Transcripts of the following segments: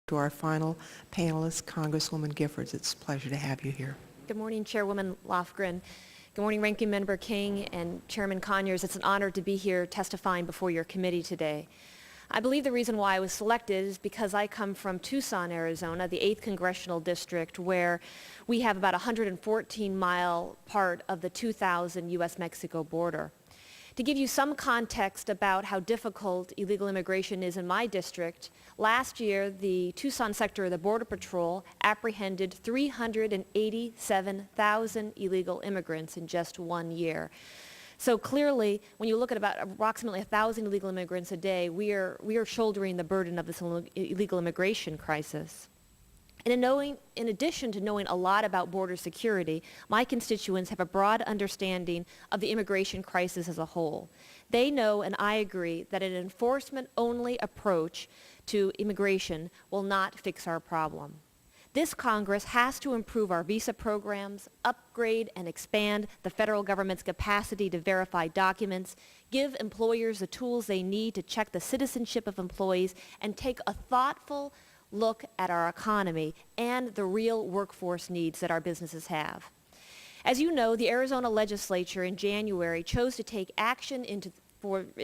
To our final panelist, Congresswoman Giffords, it's a pleasure to have you here. Good morning, Chairwoman Lofgren. Good morning, Ranking Member King and Chairman Conyers. It's an honor to be here testifying before your committee today. I believe the reason why I was selected is because I come from Tucson, Arizona, the 8th Congressional District, where we have about a 114-mile part of the 2000 U.S.-Mexico border. To give you some context about how difficult illegal immigration is in my district, last year the Tucson sector of the Border Patrol apprehended 387,000 illegal immigrants in just 1 year. So clearly, when you look at about approximately 1,000 illegal immigrants a day, we are shouldering the burden of this illegal immigration crisis. And in addition to knowing a lot about border security, my constituents have a broad understanding of the immigration crisis as a whole. They know, and I agree, that an enforcement-only approach to immigration will not fix our problem. This Congress has to improve our visa programs, upgrade and expand the federal government's capacity to verify documents, give employers the tools they need to check the citizenship of employees, and take a thoughtful look at our economy and the real workforce needs that our businesses have. As you know, the Arizona legislature in January chose to take action in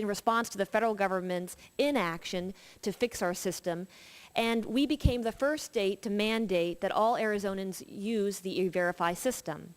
response to the federal government's inaction to fix our system, and we became the first state to mandate that all Arizonans use the E-Verify system.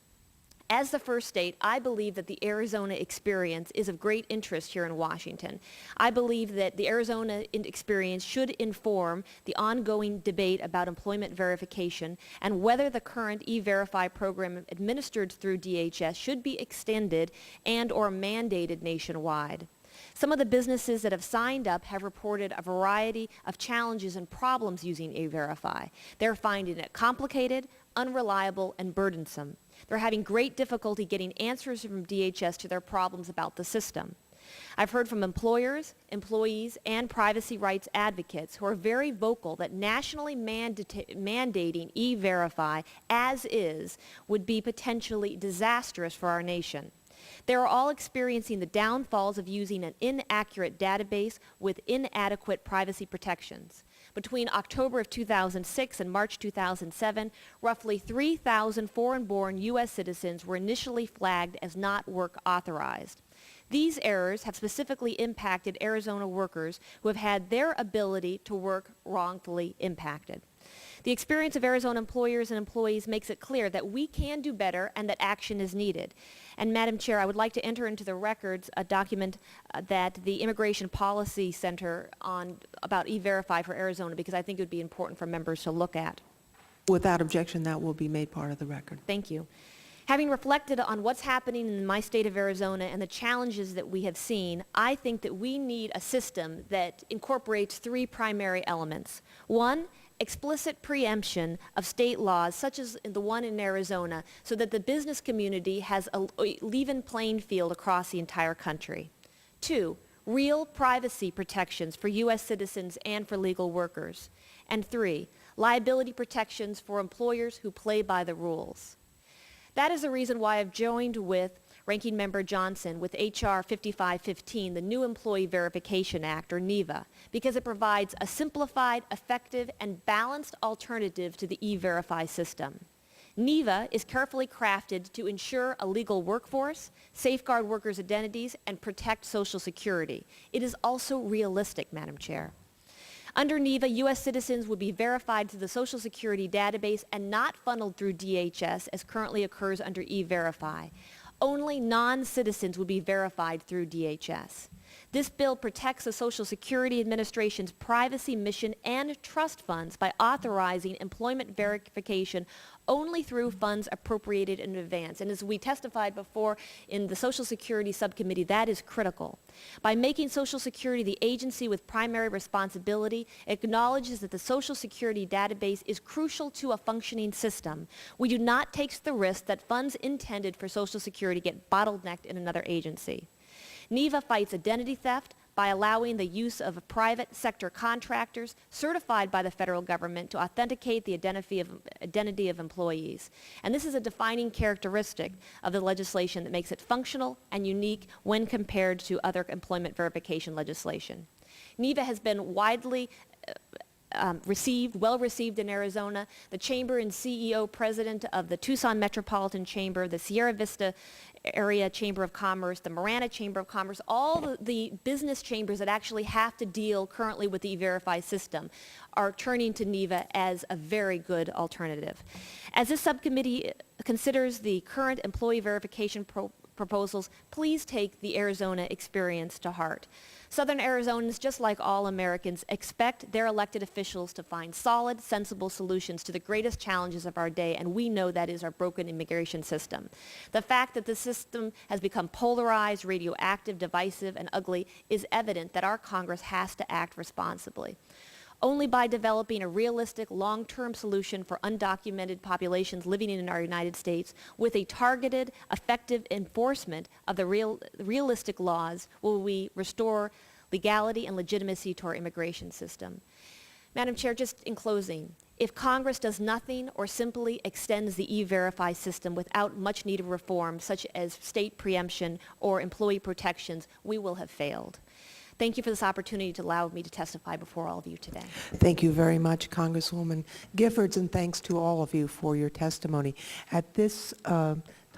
As the first state, I believe that the Arizona experience is of great interest here in Washington. I believe that the Arizona experience should inform the ongoing debate about employment verification and whether the current E-Verify program administered through DHS should be extended and or mandated nationwide. Some of the businesses that have signed up have reported a variety of challenges and problems using E-Verify. They're finding it complicated, unreliable, and burdensome. They're having great difficulty getting answers from DHS to their problems about the system. I've heard from employers, employees, and privacy rights advocates who are very vocal that nationally mandating E-Verify as is would be potentially disastrous for our nation. They are all experiencing the downfalls of using an inaccurate database with inadequate privacy protections. Between October of 2006 and March 2007, roughly 3,000 foreign-born U.S. citizens were initially flagged as not work authorized. These errors have specifically impacted Arizona workers who have had their ability to work wrongfully impacted. The experience of Arizona employers and employees makes it clear that we can do better and that action is needed. And Madam Chair, I would like to enter into the records a document that the Immigration Policy Center about E-Verify for Arizona, because I think it would be important for members to look at. Without objection, that will be made part of the record. Thank you. Having reflected on what's happening in my state of Arizona and the challenges that we have seen, I think that we need a system that incorporates three primary elements. One, explicit preemption of state laws such as the one in Arizona so that the business community has an even playing field across the entire country. Two, real privacy protections for U.S. citizens and for legal workers. And three, liability protections for employers who play by the rules. That is the reason why I've joined with Ranking Member Johnson with H.R. 5515, the New Employee Verification Act, or NEVA, because it provides a simplified, effective, and balanced alternative to the E-Verify system. NEVA is carefully crafted to ensure a legal workforce, safeguard workers' identities, and protect Social Security. It is also realistic, Madam Chair. Under NEVA, U.S. citizens would be verified through the Social Security database and not funneled through DHS as currently occurs under E-Verify. Only non-citizens would be verified through DHS. This bill protects the Social Security Administration's privacy mission and trust funds by authorizing employment verification only through funds appropriated in advance. And as we testified before in the Social Security Subcommittee, that is critical. By making Social Security the agency with primary responsibility, it acknowledges that the Social Security database is crucial to a functioning system. We do not take the risk that funds intended for Social Security get bottlenecked in another agency. NEVA fights identity theft by allowing the use of private sector contractors certified by the federal government to authenticate the identity of employees. And this is a defining characteristic of the legislation that makes it functional and unique when compared to other employment verification legislation. NEVA has been widely well received in Arizona. The Chamber and CEO President of the Tucson Metropolitan Chamber, the Sierra Vista Area Chamber of Commerce, the Marana Chamber of Commerce, all the business chambers that actually have to deal currently with the E-Verify system are turning to NEVA as a very good alternative. As this subcommittee considers the current employee verification proposals, please take the Arizona experience to heart. Southern Arizonans, just like all Americans, expect their elected officials to find solid, sensible solutions to the greatest challenges of our day, and we know that is our broken immigration system. The fact that the system has become polarized, radioactive, divisive, and ugly is evident that our Congress has to act responsibly. Only by developing a realistic long-term solution for undocumented populations living in our United States with a targeted, effective enforcement of the realistic laws will we restore legality and legitimacy to our immigration system. Madam Chair, just in closing, if Congress does nothing or simply extends the E-Verify system without much needed reform, such as state preemption or employee protections, we will have failed. Thank you for this opportunity to allow me to testify before all of you today. Thank you very much, Congresswoman Giffords, and thanks to all of you for your testimony. At this